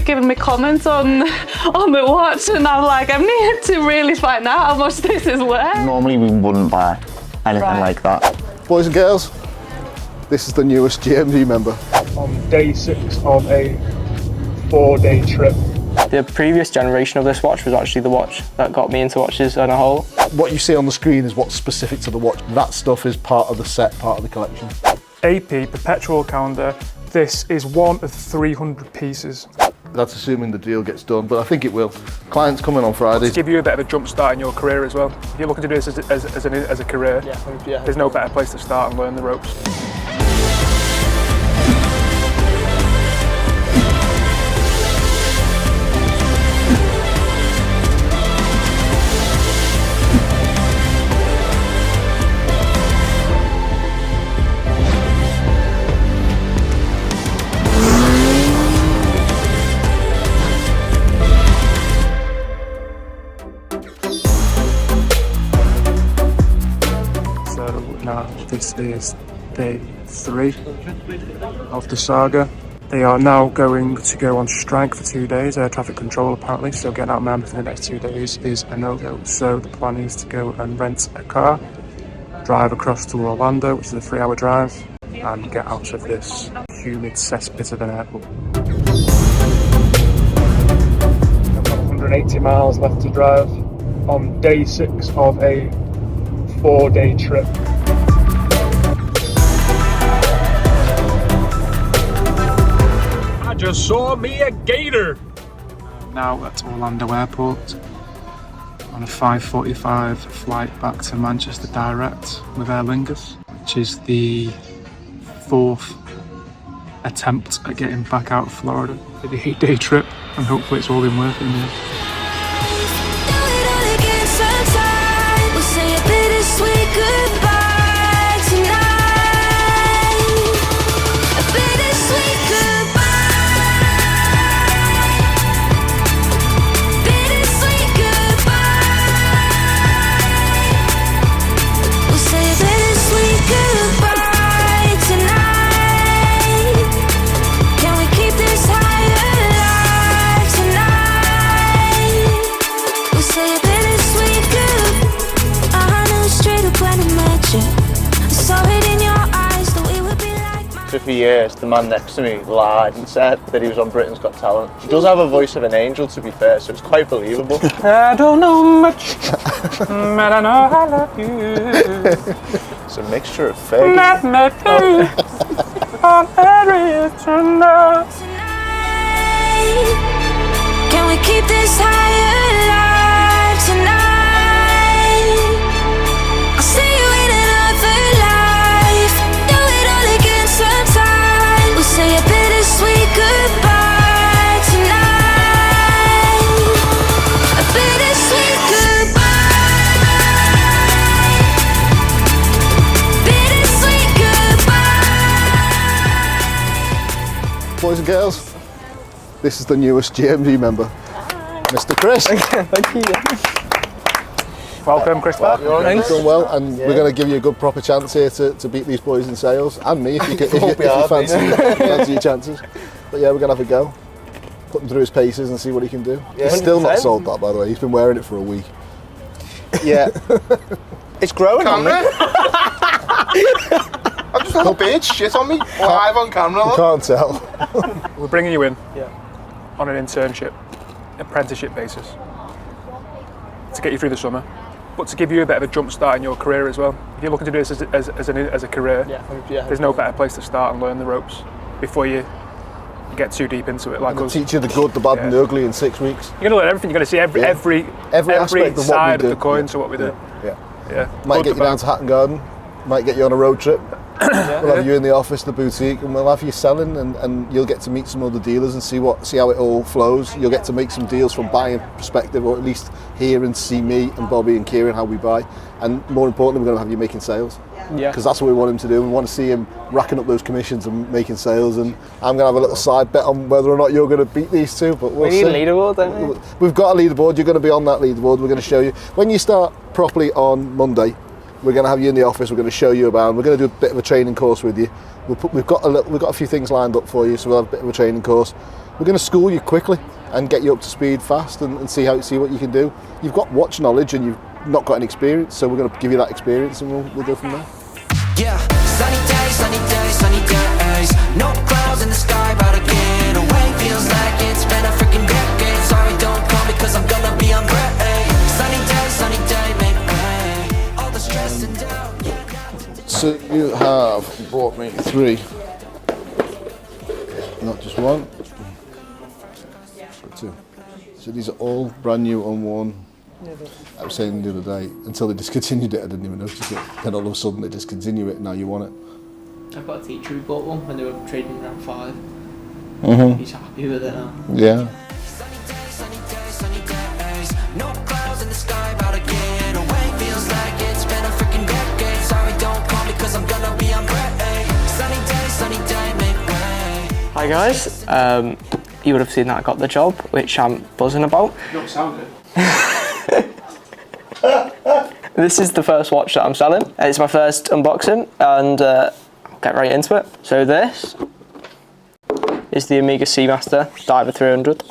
giving me comments on the watch, and I'm like, I need to really find out how much this is worth. Normally we wouldn't buy anything like that. Boys and girls, this is the newest GMG member. On day 6 of a 4-day trip. The previous generation of this watch was actually the watch that got me into watches on a whole. What you see on the screen is what's specific to the watch. That stuff is part of the set, part of the collection. AP Perpetual Calendar. This is one of 300 pieces. That's assuming the deal gets done, but I think it will. Client's coming on Friday. To give you a bit of a jump start in your career as well. If you're looking to do this as a career, there's no better place to start and learn the ropes. Now, this is day 3 of the saga. They are now going to go on strike for 2 days, air traffic control apparently, so getting out of Miami for the next 2 days is a no-go. So the plan is to go and rent a car, drive across to Orlando, which is a 3-hour drive, and get out of this humid cesspit of an airport. I've got 180 miles left to drive on day 6 of a 4-day trip. Just saw me a gator. Now at Orlando Airport on a 5:45 flight back to Manchester direct with Aer Lingus, which is the 4th attempt at getting back out of Florida for the 8-day trip, and hopefully it's all been worth it in the end. For years, the man next to me lied and said that he was on Britain's Got Talent. He does have a voice of an angel, to be fair, so it's quite believable. I don't know much, but I know I love you. It's a mixture of fake. Let me be all there is to know. Can we keep this high alive tonight? I'll see you in another life. Do it all again sometime. We'll say a bittersweet goodbye tonight. A bittersweet goodbye. Bittersweet goodbye. Boys and girls, this is the newest GMG member, Mr. Chris. Thank you. Welcome, Chris. Thanks. Done well, and we're going to give you a good proper chance here to beat these boys in sales, and me if you fancy your chances. But yeah, we're going to have a go. Put him through his paces and see what he can do. Yeah, He's still not 100%. sold that, by the way. He's been wearing it for a week. Yeah. It's growing on me. I've just had a bitch shit on me live on camera. You can't tell. We're bringing you in on an internship, apprenticeship basis to get you through the summer, but to give you a bit of a jump start in your career as well. If you're looking to do this as a career, there's no better place to start and learn the ropes before you get too deep into it. Like We'll us. teach you the good, the bad, and the ugly in 6 weeks. You're gonna learn everything. You're gonna see every aspect of what side we of do. the coin to what we do. Yeah. Good, Might get you the down bad. to Hatton Garden. Might get you on a road trip. We'll have you in the office, the boutique, and we'll have you selling, and you'll get to meet some other dealers and see how it all flows. You'll get to make some deals from buying perspective, or at least hear and see me and Bobby and Ciaran how we buy. And more importantly, we're going to have you making sales. Yeah. Because that's what we want him to do. We want to see him racking up those commissions and making sales. And I'm going to have a little side bet on whether or not you're going to beat these two. But we'll We need see. a leaderboard, don't we? We've got a leaderboard. You're going to be on that leaderboard. We're going to show you when you start properly on Monday. We're going to have you in the office. We're going to show you about. We're going to do a bit of a training course with you. We've got a few things lined up for you, so we'll have a bit of a training course. We're going to school you quickly and get you up to speed fast and see what you can do. You've got watch knowledge and you've not got any experience, so we're going to give you that experience and we'll go from there. Yeah, sunny days, sunny days, sunny days. No clouds in the sky, about to get away. Feels like it's been a freaking decade. Sorry, don't call me cause I'm gonna be on break. Sunny day, make way. All the stress and doubt. So you have brought me 3, not just 1, but 2. So these are all brand new, unworn. I was saying the other day, until they discontinued it, I didn't even notice it. Then all of a sudden they discontinue it, and now you want it. I've got a teacher who bought one when they were trading around 5. Mm-hmm. He's happy with it now. Yeah. Sunny days. No clouds in the sky, about to get away. Feels like it's been a freaking decade. Sorry, don't call me cause I'm gonna be on break. Sunny day, make way. Hi guys, you would have seen that I got the job, which I'm buzzing about. You don't sound good. This is the first watch that I'm selling. It's my first unboxing, and I'll get right into it. So this is the Omega Speedmaster Diver 300.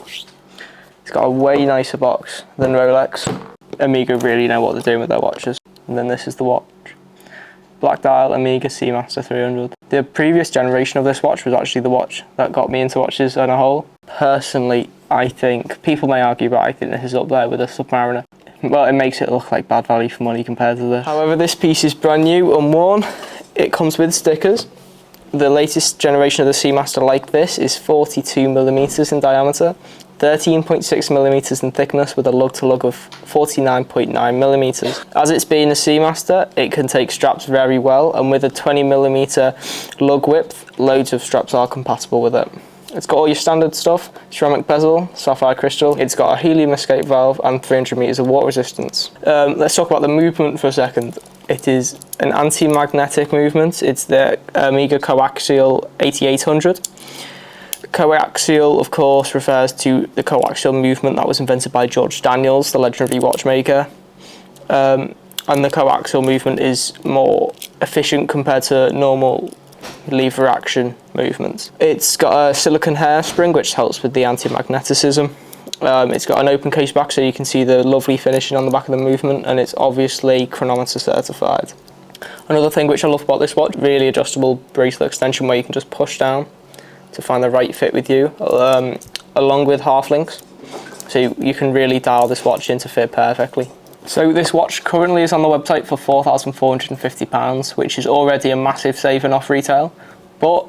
It's got a way nicer box than Rolex. Omega really know what they're doing with their watches. And then this is the watch. Black dial Omega Speedmaster 300. The previous generation of this watch was actually the watch that got me into watches on a whole. Personally, I think, people may argue, but I think this is up there with a Submariner. Well, it makes it look like bad value for money compared to this. However, this piece is brand new, unworn. It comes with stickers. The latest generation of the Seamaster like this is 42mm in diameter, 13.6mm in thickness with a lug-to-lug of 49.9mm. As it's being a Seamaster, it can take straps very well, and with a 20mm lug width, loads of straps are compatible with it. It's got all your standard stuff, ceramic bezel, sapphire crystal. It's got a helium escape valve and 300 meters of water resistance. Let's talk about the movement for a second. It is an anti-magnetic movement. It's the Omega Coaxial 8800. Coaxial, of course, refers to the coaxial movement that was invented by George Daniels, the legendary watchmaker. And the coaxial movement is more efficient compared to normal lever action movements. It's got a silicone hairspring which helps with the anti-magnetism. It's got an open case back so you can see the lovely finishing on the back of the movement, and it's obviously chronometer certified. Another thing which I love about this watch, really adjustable bracelet extension where you can just push down to find the right fit with you, along with half links, so you can really dial this watch in to fit perfectly. So this watch currently is on the website for £4,450, which is already a massive saving off retail. But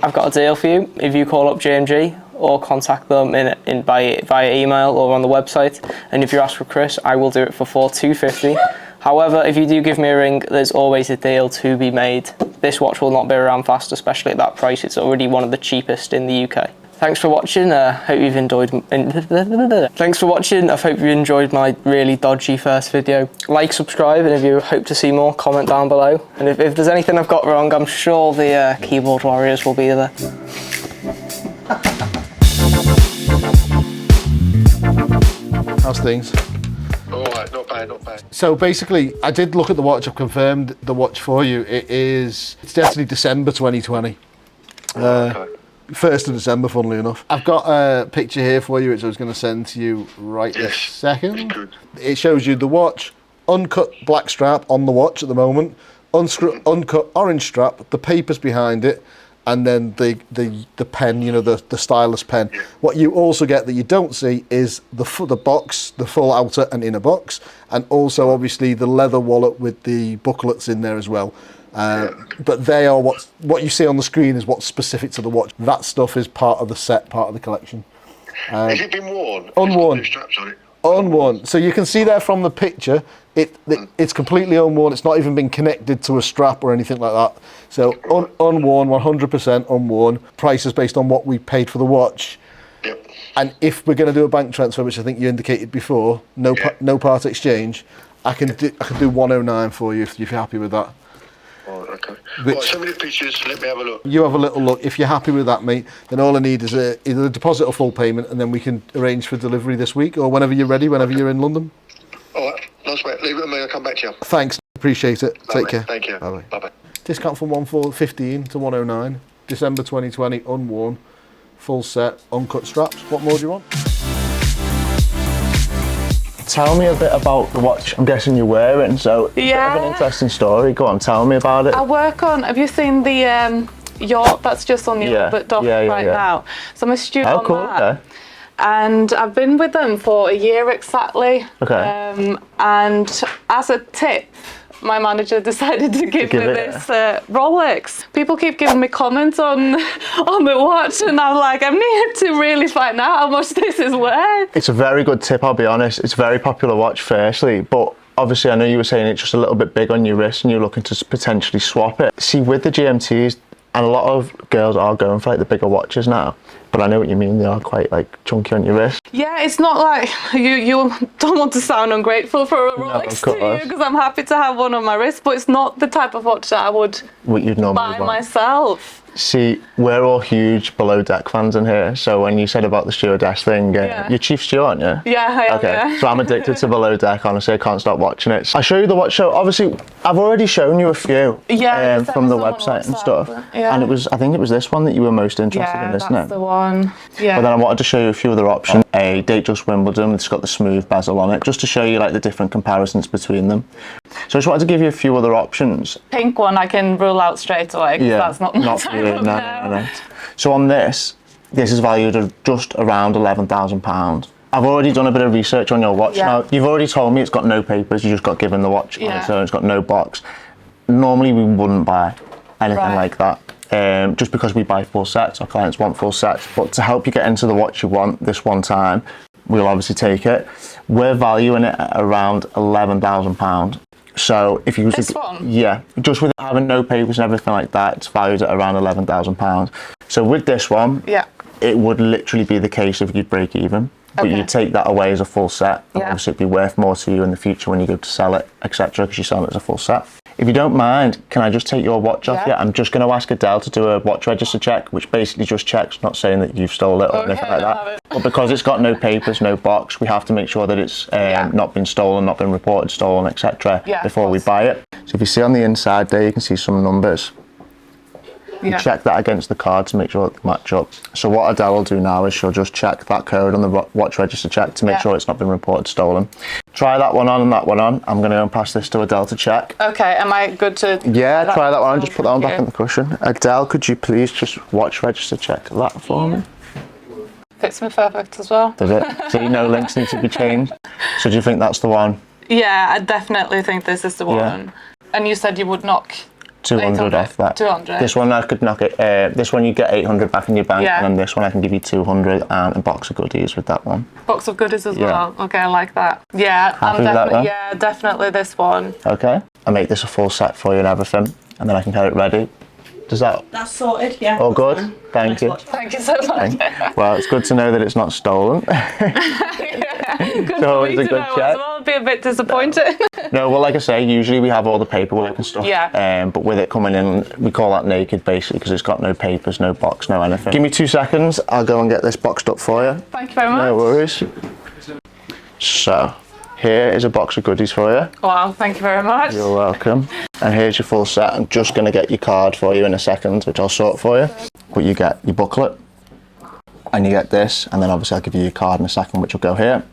I've got a deal for you. If you call up GMG or contact them via email or on the website, and if you ask for Chris, I will do it for £4,250. However, if you do give me a ring, there's always a deal to be made. This watch will not be around fast, especially at that price. It's already one of the cheapest in the UK. Thanks for watching. Hope you've enjoyed. Thanks for watching. I hope you enjoyed my really dodgy first video. Like, subscribe, and if you hope to see more, comment down below. And if there's anything I've got wrong, I'm sure the keyboard warriors will be there. How's things? Alright, not bad, not bad. So basically, I did look at the watch. I've confirmed the watch for you. It's definitely December 2020. Okay. 1st of December, funnily enough. I've got a picture here for you, which I was going to send to you right this second. Good. It shows you the watch, uncut black strap on the watch at the moment, uncut orange strap, the papers behind it, and then the pen, you know, the stylus pen. Yeah. What you also get that you don't see is the box, the full outer and inner box, and also obviously the leather wallet with the booklets in there as well. But they are what you see on the screen is what's specific to the watch. That stuff is part of the set, part of the collection. Has it been worn? Unworn. There's straps on it. Unworn. So you can see there from the picture, it's completely unworn. It's not even been connected to a strap or anything like that. So unworn, 100% unworn. Price is based on what we paid for the watch. Yep. And if we're going to do a bank transfer, which I think you indicated before, no part exchange, I can do 109 for you if you're happy with that. Oh, okay. Right, send me the pictures, let me have a look. You have a little look. If you're happy with that, mate, then all I need is either a deposit or full payment, and then we can arrange for delivery this week or whenever you're ready, whenever you're in London. All right, nice mate. Leave it with me, I'll come back to you. Thanks. Appreciate it. Take Lovely. care. Thank you. Bye-bye. Bye-bye. Discount from 1,415 to 109. December 2020, unworn, full set, uncut straps. What more do you want? Tell me a bit about the watch I'm guessing you're wearing. So, it's a bit of an interesting story. Go on, tell me about it. I work on, have you seen the yacht that's just on the orbit dock right now? So I'm a student on that. Okay. And I've been with them for a year exactly. Okay. And as a tip, my manager decided to give me this Rolex. People keep giving me comments on the watch, and I'm like, I need to really find out how much this is worth. It's a very good tip, I'll be honest. It's a very popular watch, firstly, but obviously I know you were saying it's just a little bit big on your wrist and you're looking to potentially swap it. See, with the GMTs, and a lot of girls are going for like the bigger watches now, but I know what you mean, they are quite like chunky on your wrist. Yeah, it's not like you don't want to sound ungrateful for a Rolex to you, because I'm happy to have one on my wrist, but it's not the type of watch that I would buy myself. See, we're all huge Below Deck fans in here, so when you said about the stewardess thing, you're Chief Stew, aren't you? Yeah, I am. Okay, yeah. so I'm addicted to Below Deck, honestly, I can't stop watching it. I'll show you the watch, so obviously, I've already shown you a few from the website and stuff, and I think it was this one that you were most interested in, isn't it? That's the one, yeah. But then I wanted to show you a few other options. A Datejust Wimbledon, it's got the smooth bezel on it, just to show you like the different comparisons between them. So I just wanted to give you a few other options. Pink one I can rule out straight away, because that's not my type really, of no. So on this is valued at just around £11,000. I've already done a bit of research on your watch now. You've already told me it's got no papers, you just got given the watch on its own, it's got no box. Normally we wouldn't buy anything like that. Just because we buy full sets, our clients want full sets, but to help you get into the watch you want this one time, we'll obviously take it. We're valuing it at around £11,000. So if you this one? Yeah, just with having no papers and everything like that, it's valued at around £11,000. So with this one, it would literally be the case if you'd break even, but you'd take that away as a full set, and obviously it'd be worth more to you in the future when you go to sell it, etc., because you sell it as a full set. If you don't mind, can I just take your watch off you? I'm just going to ask Adele to do a watch register check, which basically just checks, not saying that you've stole it or anything like that. But because it's got no papers, no box, we have to make sure that it's not been stolen, not been reported stolen, etc. before we buy it. So if you see on the inside there, you can see some numbers. You check that against the card to make sure they match up. So what Adele will do now is she'll just check that code on the watch register check to make sure it's not been reported stolen. Try that one on and that one on. I'm going to go and pass this to Adele to check. Okay, am I good to... Yeah, try that one on. Just put that one back on the cushion. Adele, could you please just watch register check that for me? Fits me perfect as well. Does it? So no links need to be changed. So do you think that's the one? Yeah, I definitely think this is the one. And you said you would knock... 200 off that. 200. This one I could knock it. This one you get 800 back in your bank, and then this one I can give you 200 and a box of goodies with that one. Box of goodies as well. Okay, I like that. Yeah, I'm definitely definitely this one. Okay, I make this a full set for you and everything, and then I can get it ready. Does that? That's sorted. Yeah. All good. Thank you. Thank you so much. Well, it's good to know that it's not stolen. Good So always a good check. I'll be a bit disappointed. No, well, like I say, usually we have all the paperwork and stuff. But with it coming in, we call that naked basically because it's got no papers, no box, no anything. Give me 2 seconds. I'll go and get this boxed up for you. Thank you very much. No worries. So, here is a box of goodies for you. Wow, thank you very much. You're welcome. And here's your full set. I'm just going to get your card for you in a second, which I'll sort for you. But you get your booklet, and you get this, and then obviously I'll give you your card in a second, which will go here.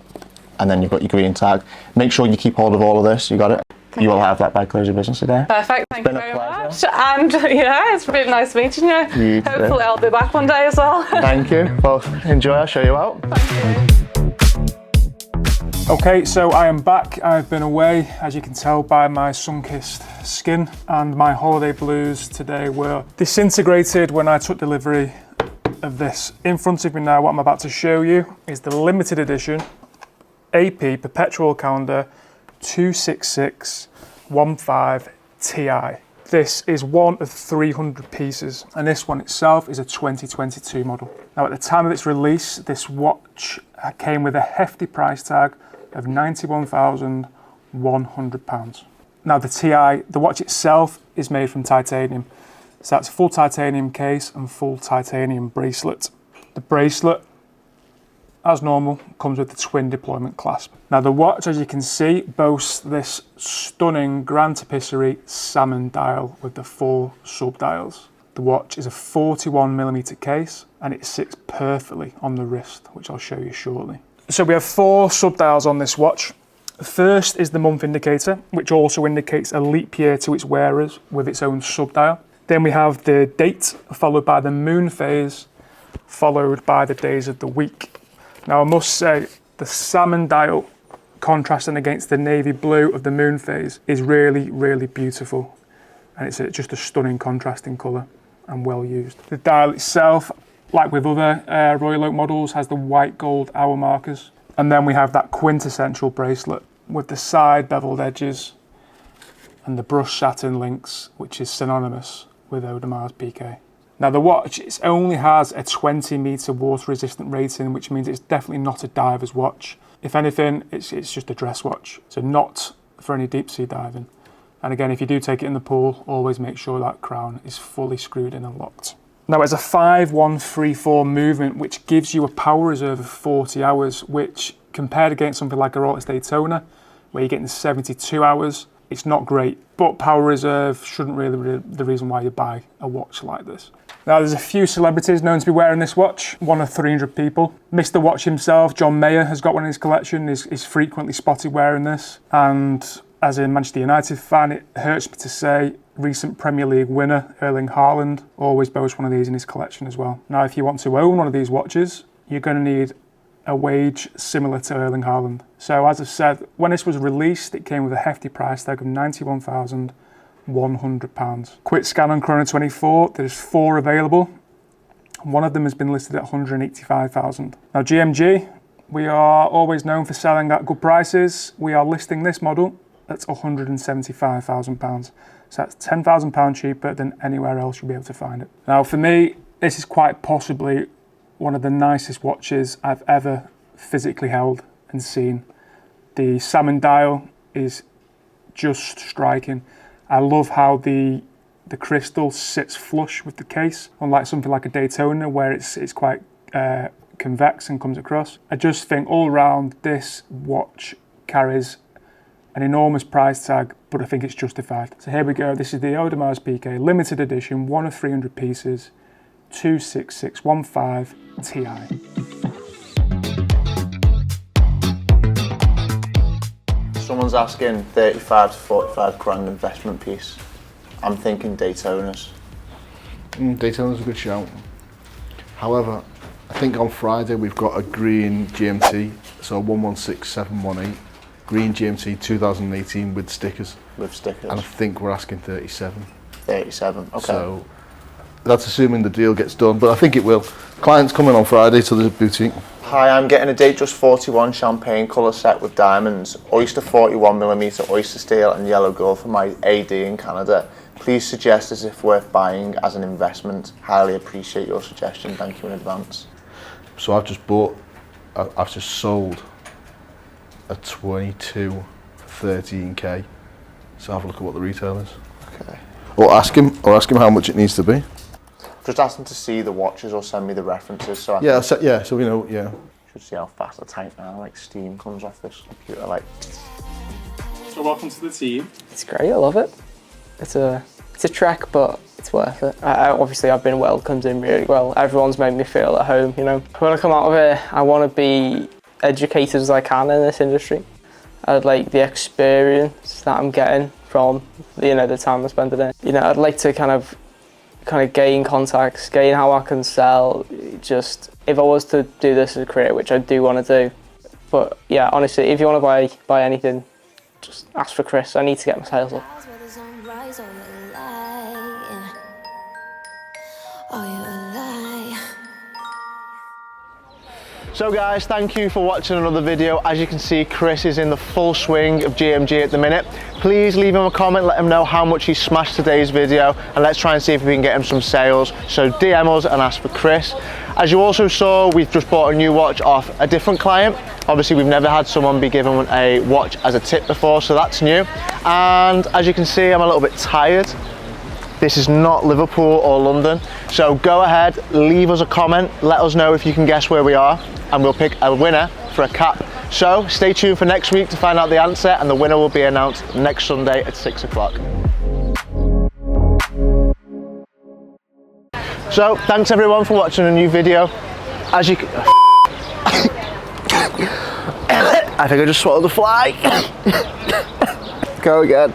And then you've got your green tag. Make sure you keep hold of all of this. You got it? You will have that by close of business today. Perfect, thank you very much. And yeah, it's really nice meeting you. Hopefully I'll be back one day as well. Thank you. Well, enjoy. I'll show you out. Thank you. Okay, so I am back. I've been away, as you can tell by my sun-kissed skin, and my holiday blues today were disintegrated when I took delivery of this. In front of me now, what I'm about to show you is the limited edition AP Perpetual Calendar 26615 Ti. This is one of 300 pieces, and this one itself is a 2022 model. Now, at the time of its release, this watch came with a hefty price tag of £91,100. Now, the watch itself is made from titanium. So that's a full titanium case and full titanium bracelet. The bracelet as normal, comes with the twin deployment clasp. Now the watch, as you can see, boasts this stunning Grand Tapisserie salmon dial with the 4 sub-dials. The watch is a 41mm case and it sits perfectly on the wrist, which I'll show you shortly. So we have 4 sub-dials on this watch. First is the month indicator, which also indicates a leap year to its wearers with its own sub-dial. Then we have the date, followed by the moon phase, followed by the days of the week. Now I must say, the salmon dial contrasting against the navy blue of the moon phase is really, really beautiful. And it's just a stunning contrasting colour and well used. The dial itself, like with other Royal Oak models, has the white gold hour markers. And then we have that quintessential bracelet with the side beveled edges and the brushed satin links, which is synonymous with Audemars Piguet. Now the watch, it only has a 20-metre water resistant rating, which means it's definitely not a diver's watch. If anything, it's just a dress watch, so not for any deep sea diving. And again, if you do take it in the pool, always make sure that crown is fully screwed in and locked. Now it's a 5-1-3-4 movement, which gives you a power reserve of 40 hours, which compared against something like a Rolex Daytona, where you're getting 72 hours, it's not great. But power reserve shouldn't really be the reason why you buy a watch like this. Now there's a few celebrities known to be wearing this watch, one of 300 people. Mr. Watch himself, John Mayer, has got one in his collection, is frequently spotted wearing this. And as a Manchester United fan, it hurts me to say, recent Premier League winner, Erling Haaland, always boasts one of these in his collection as well. Now if you want to own one of these watches, you're going to need a wage similar to Erling Haaland. So as I said, when this was released, it came with a hefty price tag of £91,100. Quick scan on Chrono24, there's 4 available. One of them has been listed at £185,000. Now GMG, we are always known for selling at good prices. We are listing this model at £175,000. So that's £10,000 cheaper than anywhere else you'll be able to find it. Now for me, this is quite possibly one of the nicest watches I've ever physically held and seen. The salmon dial is just striking. I love how the crystal sits flush with the case, unlike something like a Daytona where it's quite convex and comes across. I just think all around this watch carries an enormous price tag, but I think it's justified. So here we go, this is the Audemars Piguet limited edition, 1 of 300 pieces, 26615 Ti. Someone's asking 35 to 45 grand investment piece. I'm thinking Daytonas. Daytona's a good shout. However, I think on Friday we've got a green GMT, so 116718. Green GMT 2018 with stickers. With stickers. And I think we're asking 37. 37, okay. So that's assuming the deal gets done, but I think it will. Client's coming on Friday to the boutique. Hi, I'm getting a Datejust 41 champagne colour set with diamonds, oyster 41mm oyster steel and yellow gold for my AD in Canada. Please suggest as if worth buying as an investment. Highly appreciate your suggestion. Thank you in advance. So I've just sold a 22 for 13k. So have a look at what the retail is. Okay. Or ask him how much it needs to be. Just ask them to see the watches or send me the references. So so we know. Yeah. Should see how fast I type now. Like steam comes off this computer. Like. So welcome to the team. It's great. I love it. It's a trek, but it's worth it. Obviously, I've been welcomed in really well. Everyone's made me feel at home. You know, when I come out of here, I want to be educated as I can in this industry. I'd like the experience that I'm getting from the time I spent in it. I'd like to kind of gain contacts, gain how I can sell. Just if I was to do this as a career, which I do want to do. But yeah, honestly, if you want to buy anything, just ask for Chris. I need to get my sales up. So guys, thank you for watching another video. As you can see, Chris is in the full swing of GMG at the minute. Please leave him a comment, let him know how much he smashed today's video, and let's try and see if we can get him some sales. So DM us and ask for Chris. As you also saw, we've just bought a new watch off a different client. Obviously, we've never had someone be given a watch as a tip before, so that's new. And as you can see, I'm a little bit tired This is not Liverpool or London. So go ahead, leave us a comment, let us know if you can guess where we are, and we'll pick a winner for a cap. So stay tuned for next week to find out the answer, and the winner will be announced next Sunday at 6 o'clock. So thanks everyone for watching a new video. As you can, I think I just swallowed a fly. Go again.